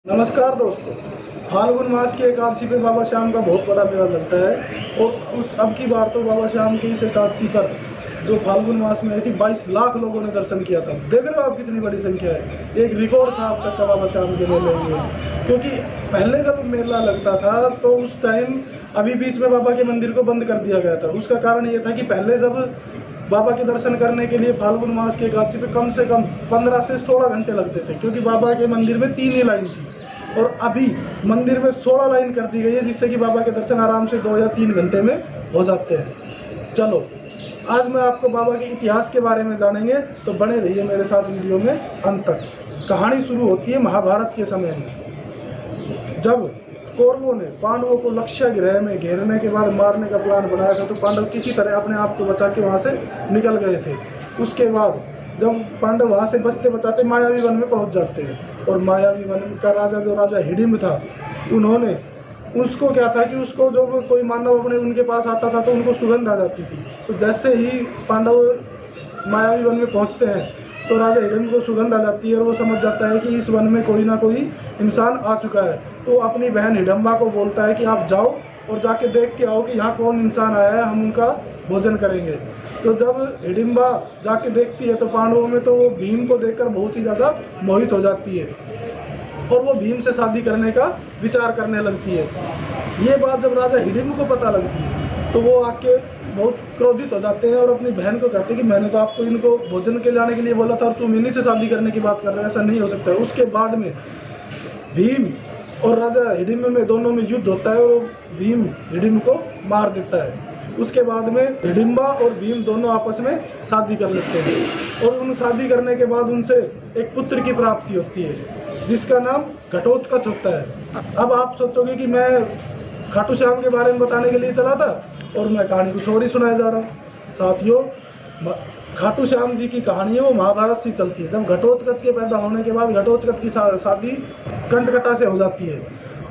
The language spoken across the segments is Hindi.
नमस्कार दोस्तों। फाल्गुन मास की एकादशी पे बाबा श्याम का बहुत बड़ा मेला लगता है और उस अब की बार तो बाबा श्याम की इस एकादशी पर जो फाल्गुन मास में आई थी 22 लाख लोगों ने दर्शन किया था। देख रहे हो आप कितनी बड़ी संख्या है। एक रिकॉर्ड था अब तक का बाबा श्याम के मेले में, क्योंकि पहले जब मेला लगता था तो उस टाइम अभी बीच में बाबा के मंदिर को बंद कर दिया गया था। उसका कारण ये था कि पहले जब बाबा के दर्शन करने के लिए फाल्गुन मास के एकादशी पे कम से कम 15 से 16 घंटे लगते थे, क्योंकि बाबा के मंदिर में 3 ही लाइन थी और अभी मंदिर में 16 लाइन कर दी गई है, जिससे कि बाबा के दर्शन आराम से 2 या 3 घंटे में हो जाते हैं। चलो आज मैं आपको बाबा के इतिहास के बारे में जानेंगे, तो बने रहिए मेरे साथ वीडियो में अंत तक। कहानी शुरू होती है महाभारत के समय में, जब कौरवों ने पांडवों को लक्ष्य गृह में घेरने के बाद मारने का प्लान बनाया था। तो पांडव किसी तरह अपने आप को बचा के वहाँ से निकल गए थे। उसके बाद जब पांडव वहाँ से बचते बचाते मायावी वन में पहुँच जाते हैं, और मायावी वन का राजा जो राजा हिडिम्ब था, उन्होंने उसको क्या था कि उसको जो कोई मानव अपने उनके पास आता था तो उनको सुगंध आ जाती थी। तो जैसे ही पांडव मायावी वन में पहुँचते हैं तो राजा हिडिम्ब को सुगंध आ जाती है और वो समझ जाता है कि इस वन में कोई ना कोई इंसान आ चुका है। तो अपनी बहन हिडिम्बा को बोलता है कि आप जाओ और जाके देख के आओ कि यहाँ कौन इंसान आया है, हम उनका भोजन करेंगे। तो जब हिडिम्बा जाके देखती है तो पांडवों में तो वो भीम को देखकर बहुत ही ज़्यादा मोहित हो जाती है और वो भीम से शादी करने का विचार करने लगती है। ये बात जब राजा हिडिम्ब को पता लगती है तो वो आके बहुत क्रोधित हो जाते हैं और अपनी बहन को कहते हैं कि मैंने तो आपको इनको भोजन के लाने के लिए बोला था और तुम इन्हीं से शादी करने की बात कर रहे हो, ऐसा नहीं हो सकता है। उसके बाद में भीम और राजा हिडिम्ब में दोनों में युद्ध होता है और भीम हिडिम्ब को मार देता है। उसके बाद में हिडिम्बा और भीम दोनों आपस में शादी कर लेते हैं और उन शादी करने के बाद उनसे एक पुत्र की प्राप्ति होती है, जिसका नाम घटोत्कच होता है। अब आप सोचोगे कि मैं खाटू श्याम के बारे में बताने के लिए चला था और मैं कहानी कुछ और ही सुनाया जा रहा हूँ। साथियों, खाटू श्याम जी की कहानी है वो महाभारत से चलती है। जब घटोत्कच के पैदा होने के बाद घटोत्कच की शादी कंटकटा से हो जाती है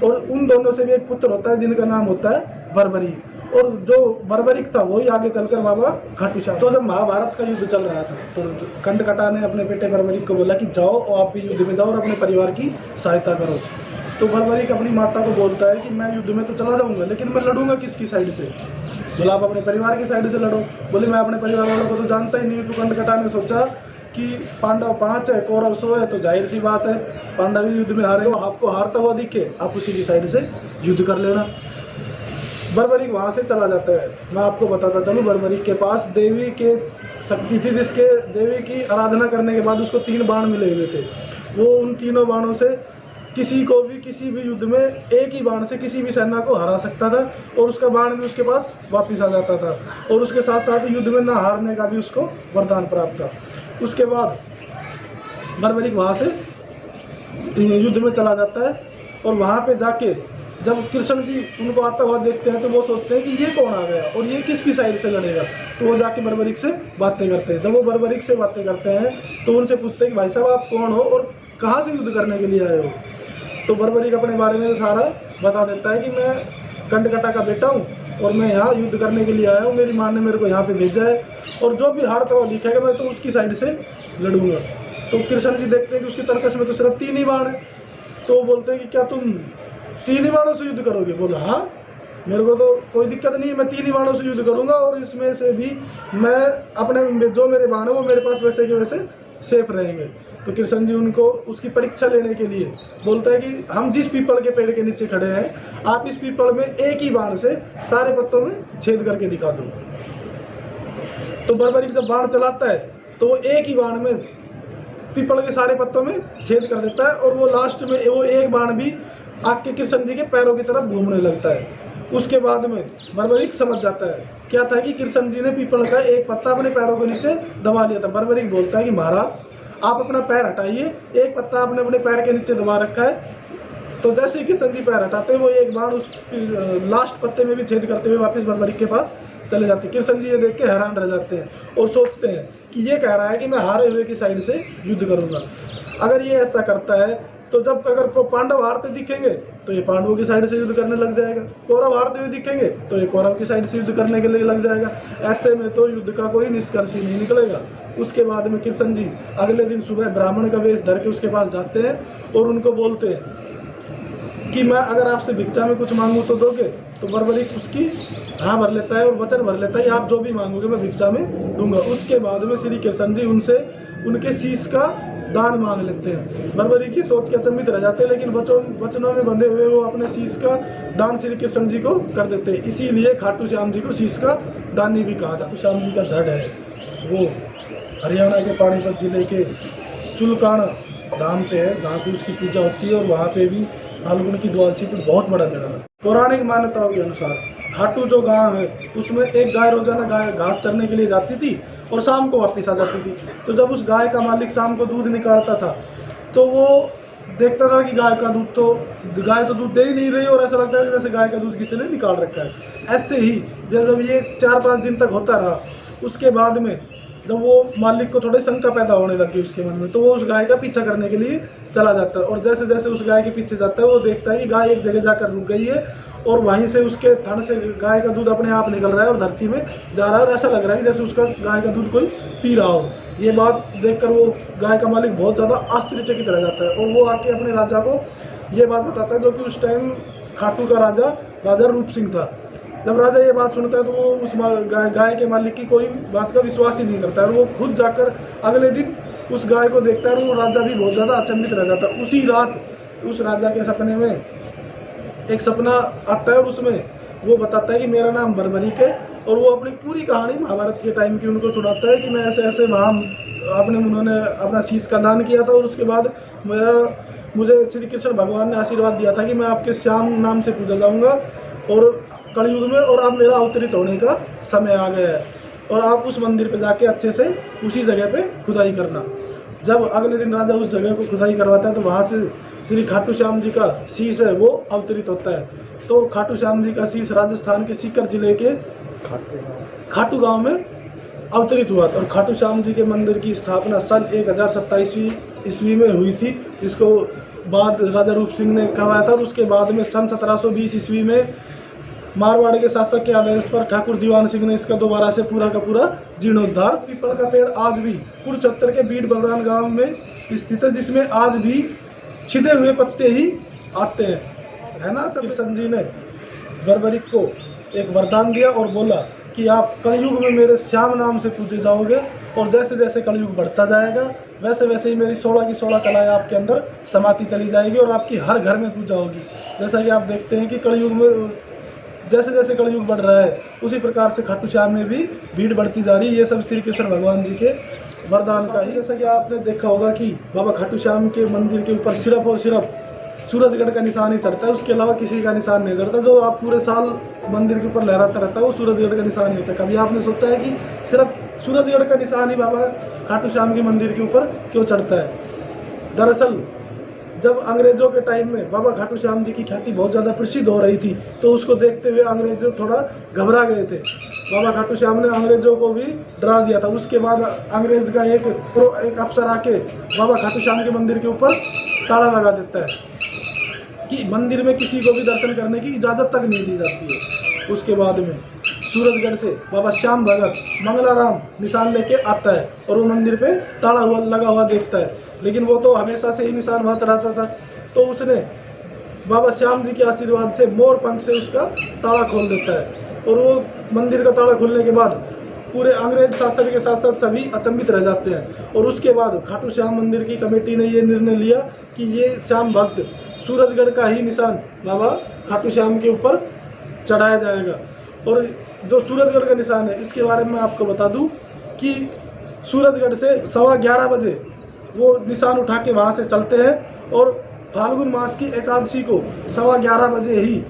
और उन दोनों से भी एक पुत्र होता है जिनका नाम होता है बर्बरीक, और जो बर्बरीक था वही आगे चलकर बाबा खाटू श्याम। तो जब महाभारत का युद्ध चल रहा था तो कंटकटा ने अपने बेटे बर्बरीक को बोला कि जाओ और आप भी युद्ध में जाओ और अपने परिवार की सहायता करो। तो बर्बरीक अपनी माता को बोलता है कि मैं युद्ध में तो चला जाऊंगा, लेकिन मैं लड़ूंगा किसकी साइड से? बोला आप अपने परिवार की साइड से लड़ो। बोले मैं अपने परिवार वालों को तो जानता ही नहीं। तो कंटकटा ने सोचा कि पांडव 5 है, कौरव 100 है, तो जाहिर सी बात है पांडव ही युद्ध में हारे, तो आपको हारता हुआ दिखे आप उसी की साइड से युद्ध कर लेना। बर्बरीक वहाँ से चला जाता है। मैं आपको बताता चलूँ, बर्बरीक के पास देवी के शक्ति थी, जिसके देवी की आराधना करने के बाद उसको 3 बाण मिले हुए थे। वो उन तीनों बाणों से किसी को भी किसी भी युद्ध में एक ही बाण से किसी भी सेना को हरा सकता था और उसका बाण भी उसके पास वापस आ जाता था, और उसके साथ साथ युद्ध में ना हारने का भी उसको वरदान प्राप्त था। उसके बाद बर्बरीक वहाँ से युद्ध में चला जाता है और वहाँ पे जाके जब कृष्ण जी उनको आता हुआ देखते हैं तो वो सोचते हैं कि ये कौन आ गया और ये किसकी साइड से लड़ेगा। तो वो जाके बर्बरीक से बातें करते हैं। जब वो बर्बरीक से बातें करते हैं तो उनसे पूछते हैं कि भाई साहब आप कौन हो और कहाँ से युद्ध करने के लिए आए हो? तो बर्बरीक अपने बारे में सारा बता देता है कि मैं कंटकटा का बेटा हूँ और मैं यहाँ युद्ध करने के लिए आया हूँ, मेरी माँ ने मेरे को यहाँ पे भेजा है और जो भी हारता हुआ दिखेगा मैं तो उसकी साइड से लड़ूंगा। तो कृष्ण जी देखते हैं कि उसकी तरकस में तो सिर्फ 3 ही बाण है। तो वो बोलते हैं कि क्या तुम 3 ही बाणों से युद्ध करोगे? बोला हाँ, मेरे को तो कोई दिक्कत नहीं है, मैं 3 ही बाणों से युद्ध करूंगा और इसमें से भी मैं अपने जो मेरे बाण है वो मेरे पास वैसे के वैसे सेफ रहेंगे। तो कृष्ण जी उनको उसकी परीक्षा लेने के लिए बोलता है कि हम जिस पीपल के पेड़ के नीचे खड़े हैं आप इस पीपल में एक ही बाण से सारे पत्तों में छेद करके दिखा दो। तो बर्बरीक जब बाण चलाता है तो वो एक ही बाण में पीपल के सारे पत्तों में छेद कर देता है और वो लास्ट में वो एक बाण भी आके कृष्ण जी के पैरों की तरफ घूमने लगता है। उसके बाद में बर्बरीक समझ जाता है क्या था कि कृष्ण जी ने पीपल का एक पत्ता अपने पैरों के नीचे दबा लिया था। बर्बरीक बोलता है कि महाराज आप अपना पैर हटाइए, एक पत्ता आपने अपने पैर के नीचे दबा रखा है। तो जैसे ही कृष्ण जी पैर हटाते हैं वो एक बाण उस लास्ट पत्ते में भी छेद करते हुए वापस बर्बरीक के पास चले जाते हैं। कृष्ण जी ये देख के हैरान रह जाते हैं और सोचते हैं कि ये कह रहा है कि मैं हारे हुए की साइड से युद्ध करूंगा। अगर ये ऐसा करता है तो जब अगर पांडव हारते दिखेंगे तो ये पांडवों की साइड से युद्ध करने लग जाएगा, कौरव हारते हुए दिखेंगे तो ये कौरव की साइड से युद्ध करने के लिए लग जाएगा। ऐसे में तो युद्ध का कोई निष्कर्ष ही नहीं निकलेगा। उसके बाद में कृष्ण जी अगले दिन सुबह ब्राह्मण का वेश धर के उसके पास जाते हैं और उनको बोलते हैं कि मैं अगर आपसे भिक्षा में कुछ मांगूँ तो दोगे, तो बर्बरीक उसकी हाँ भर लेता है और वचन भर लेता है कि आप जो भी मांगोगे मैं भिक्षा में दूंगा। उसके बाद में श्री कृष्ण जी उनसे उनके शीश का दान मांग लेते हैं। बर्बरीक की सोच के अचंभित रह जाते हैं, लेकिन वचनों में बंधे हुए वो अपने शीश का दान श्री कृष्ण जी को कर देते हैं। इसीलिए खाटू श्याम जी को शीश का दानी भी कहा जाता है। श्याम जी का धड़ है वो हरियाणा के पानीपत जिले के चुलकाना धाम पे है, जहाँ पे उसकी पूजा होती है और वहाँ पे भी फाल्गुन की द्वादशी पर बहुत बड़ा मेला है। पौराणिक मान्यताओं के अनुसार खाटू जो गांव है उसमें एक गाय रोजाना गाय घास चरने के लिए जाती थी और शाम को वापस आ जाती थी। तो जब उस गाय का मालिक शाम को दूध निकालता था तो वो देखता था कि गाय तो दूध दे ही नहीं रही और ऐसा लगता है जैसे गाय का दूध किसी ने निकाल रखा है। ऐसे ही जब ये 4-5 दिन तक होता रहा, उसके बाद में जब वो मालिक को थोड़ी शंका पैदा होने लगी उसके मन में, तो वो उस गाय का पीछा करने के लिए चला जाता है। और जैसे जैसे उस गाय के पीछे जाता है वो देखता है कि गाय एक जगह जाकर रुक गई है और वहीं से उसके थन से गाय का दूध अपने आप निकल रहा है और धरती में जा रहा है और ऐसा लग रहा है कि जैसे उसका गाय का दूध कोई पी रहा हो। ये बात देखकर वो गाय का मालिक बहुत ज़्यादा आश्चर्यचकित रह जाता है और वो आके अपने राजा को ये बात बताता है, जो कि उस टाइम खाटू का राजा रूप सिंह था। जब राजा ये बात सुनता है तो वो उस गाय के मालिक की कोई बात का विश्वास ही नहीं करता है और वो खुद जाकर अगले दिन उस गाय को देखता है और वो राजा भी बहुत ज़्यादा अचंभित रह जाता है। उसी रात उस राजा के सपने में एक सपना आता है और उसमें वो बताता है कि मेरा नाम बर्बरीक है और वो अपनी पूरी कहानी महाभारत के टाइम की उनको सुनाता है कि मैं ऐसे ऐसे वहाँ उन्होंने अपना शीश का दान किया था और उसके बाद मुझे श्री कृष्ण भगवान ने आशीर्वाद दिया था कि मैं आपके श्याम नाम से पूजा जाऊँगा और कलयुग में, और अब मेरा अवतरित होने का समय आ गया है और आप उस मंदिर पे जाके अच्छे से उसी जगह पे खुदाई करना। जब अगले दिन राजा उस जगह को खुदाई करवाता है तो वहाँ से श्री खाटू श्याम जी का शीश है वो अवतरित होता है। तो खाटू श्याम जी का शीश राजस्थान के सीकर जिले के खाटू गांव में अवतरित हुआ था और खाटू श्याम जी के मंदिर की स्थापना सन 1027 ईस्वी में हुई थी, जिसको बाद राजा रूप सिंह ने करवाया था। और उसके बाद में सन 1720 ईस्वी में मारवाड़ के शासक के आदेश पर ठाकुर दीवान सिंह ने इसका दोबारा से पूरा का पूरा जीर्णोद्धार। पीपल का पेड़ आज भी कुरुक्षेत्र के बीड़ बलरान गांव में स्थित है, जिसमें आज भी छिदे हुए पत्ते ही आते हैं, है ना। कृष्ण जी ने बर्बरीक को एक वरदान दिया और बोला कि आप कलयुग में मेरे श्याम नाम से पूजे जाओगे और जैसे जैसे कलयुग बढ़ता जाएगा वैसे वैसे ही मेरी 16 की 16 कलाएँ आपके अंदर समाती चली जाएगी और आपकी हर घर में पूजा होगी। जैसा कि आप देखते हैं कि कलयुग में जैसे जैसे कलयुग बढ़ रहा है उसी प्रकार से खाटू श्याम में भी भीड़ बढ़ती जा रही है। ये सब श्री कृष्ण भगवान जी के वरदान का ही। जैसा कि आपने देखा होगा कि बाबा खाटू श्याम के मंदिर के ऊपर सिर्फ और सिर्फ सूरजगढ़ का निशान ही चढ़ता है, उसके अलावा किसी का निशान नहीं चढ़ता। जो आप पूरे साल मंदिर के ऊपर लहराता रहता है वो सूरजगढ़ का निशान ही होता है। कभी आपने सोचा है कि सिर्फ सूरजगढ़ का निशान ही बाबा खाटू श्याम के मंदिर के ऊपर क्यों चढ़ता है? दरअसल जब अंग्रेजों के टाइम में बाबा खाटू श्याम जी की ख्याति बहुत ज़्यादा प्रसिद्ध हो रही थी तो उसको देखते हुए अंग्रेज थोड़ा घबरा गए थे। बाबा खाटू श्याम ने अंग्रेजों को भी डरा दिया था। उसके बाद अंग्रेज का एक अफसर आके बाबा खाटू श्याम के मंदिर के ऊपर ताला लगा देता है कि मंदिर में किसी को भी दर्शन करने की इजाज़त तक नहीं दी जाती है। उसके बाद में सूरजगढ़ से बाबा श्याम भगत मंगलाराम निशान लेके आता है और वो मंदिर पे ताला लगा हुआ देखता है, लेकिन वो तो हमेशा से ही निशान वहाँ चढ़ाता था। तो उसने बाबा श्याम जी के आशीर्वाद से मोर पंख से उसका ताला खोल देता है और वो मंदिर का ताला खुलने के बाद पूरे अंग्रेज शासन के साथ साथ सभी अचंभित रह जाते हैं। और उसके बाद खाटू श्याम मंदिर की कमेटी ने ये निर्णय लिया कि ये श्याम भक्त सूरजगढ़ का ही निशान बाबा खाटू श्याम के ऊपर चढ़ाया जाएगा। और जो सूरजगढ़ का निशान है इसके बारे में आपको बता दूं कि सूरजगढ़ से 11:15 बजे वो निशान उठा के वहाँ से चलते हैं और फाल्गुन मास की एकादशी को 11:15 बजे ही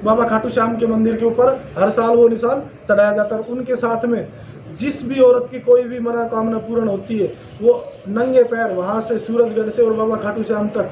बाबा खाटू श्याम के मंदिर के ऊपर हर साल वो निशान चढ़ाया जाता है। और उनके साथ में जिस भी औरत की कोई भी मनोकामना पूर्ण होती है वो नंगे पैर वहाँ से सूरजगढ़ से और बाबा खाटू श्याम तक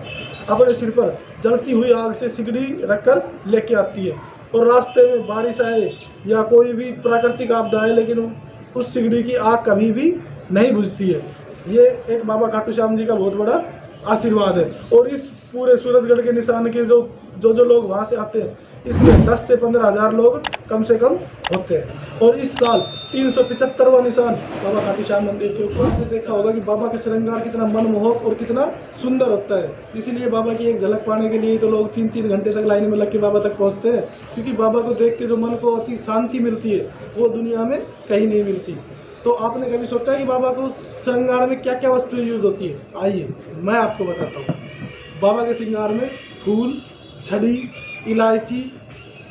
अपने सिर पर जलती हुई आग से सिगड़ी रखकर लेके आती है। और रास्ते में बारिश आए या कोई भी प्राकृतिक आपदा आए लेकिन उस सिगड़ी की आग कभी भी नहीं बुझती है। ये एक बाबा खाटू श्याम जी का बहुत बड़ा आशीर्वाद है। और इस पूरे सूरजगढ़ के निशान के जो लोग वहाँ से आते हैं, इसमें 10 से 15 हज़ार लोग कम से कम होते हैं। और इस साल 375वां निशान बाबा खाटू श्याम मंदिर के ऊपर। आपने देखा होगा कि बाबा का श्रृंगार कितना मनमोहक और कितना सुंदर होता है। इसीलिए बाबा की एक झलक पाने के लिए तो लोग 3-3 घंटे तक लाइन में लग के बाबा तक पहुँचते हैं, क्योंकि बाबा को देख के जो मन को अति शांति मिलती है वो दुनिया में कहीं नहीं मिलती। तो आपने कभी सोचा कि बाबा को श्रृंगार में क्या क्या वस्तुएं यूज होती है? आइए मैं आपको बताता हूँ। बाबा के श्रृंगार में फूल, छड़ी, इलायची,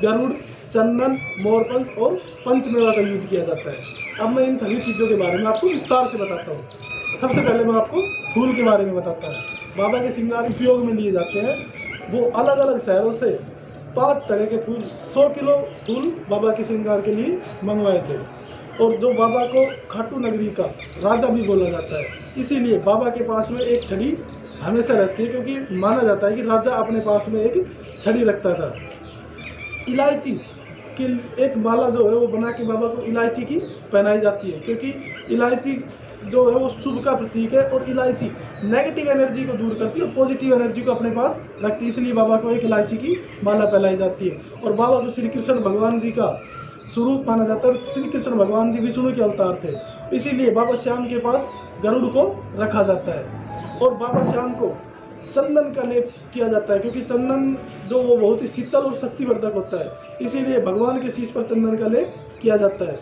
गरुड़, चंदन, मोरपंख और पंचमेवा का यूज किया जाता है। अब मैं इन सभी चीज़ों के बारे में आपको विस्तार से बताता हूँ। सबसे पहले मैं आपको फूल के बारे में बताता हूँ। बाबा के श्रृंगार उपयोग में लिए जाते हैं, वो अलग अलग शहरों से 5 तरह के फूल, 100 किलो फूल बाबा के श्रृंगार के लिए मंगवाए थे। और जो बाबा को खाटू नगरी का राजा भी बोला जाता है, इसीलिए बाबा के पास में एक छड़ी हमेशा रहती है, क्योंकि माना जाता है कि राजा अपने पास में एक छड़ी रखता था। इलायची की एक माला जो है वो बना के बाबा को इलायची की पहनाई जाती है, क्योंकि इलायची जो है वो शुभ का प्रतीक है और इलायची नेगेटिव एनर्जी को दूर करती है और पॉजिटिव एनर्जी को अपने पास रखती है, इसलिए बाबा को एक इलायची की माला पहनाई जाती है। और बाबा को श्री कृष्ण भगवान जी का स्वरूप माना जाता है। श्री कृष्ण भगवान जी विष्णु के अवतार थे, इसीलिए बाबा श्याम के पास गरुड़ को रखा जाता है। और बाबा श्याम को चंदन का लेप किया जाता है, क्योंकि चंदन जो वो बहुत ही शीतल और शक्तिवर्धक होता है, इसीलिए भगवान के शीश पर चंदन का लेप किया जाता है।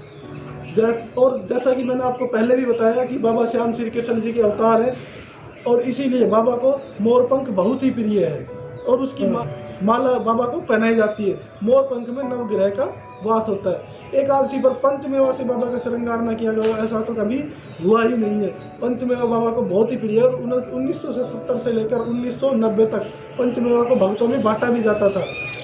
जैसा कि मैंने आपको पहले भी बताया कि बाबा श्याम श्री कृष्ण जी के अवतार हैं, और इसीलिए बाबा को मोरपंख बहुत ही प्रिय है और उसकी माला बाबा को पहनाई जाती है। मोरपंख में नवग्रह का वास होता है। एकादशी पर पंचमेवा से बाबा का श्रृंगार न किया गया, ऐसा तो कभी हुआ ही नहीं है। पंचमेवा बाबा को बहुत ही प्रिय है और 1977 से लेकर 1990 तक पंचमेवा को भक्तों में बांटा भी जाता था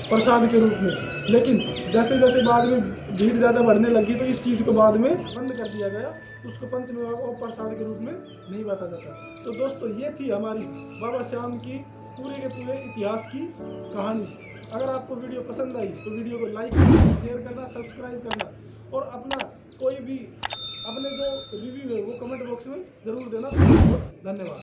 प्रसाद के रूप में। लेकिन जैसे जैसे बाद में भीड़ ज़्यादा बढ़ने लगी तो इस चीज़ को बाद में बंद कर दिया गया, उसको पंचमेवा को प्रसाद के रूप में नहीं बांटा जाता। तो दोस्तों, ये थी हमारी बाबा श्याम की पूरे के पूरे इतिहास की कहानी। अगर आपको वीडियो पसंद आई तो वीडियो को लाइक करना, शेयर करना, सब्सक्राइब करना और अपना कोई भी अपने जो रिव्यू है वो कमेंट बॉक्स में ज़रूर देना। बहुत धन्यवाद।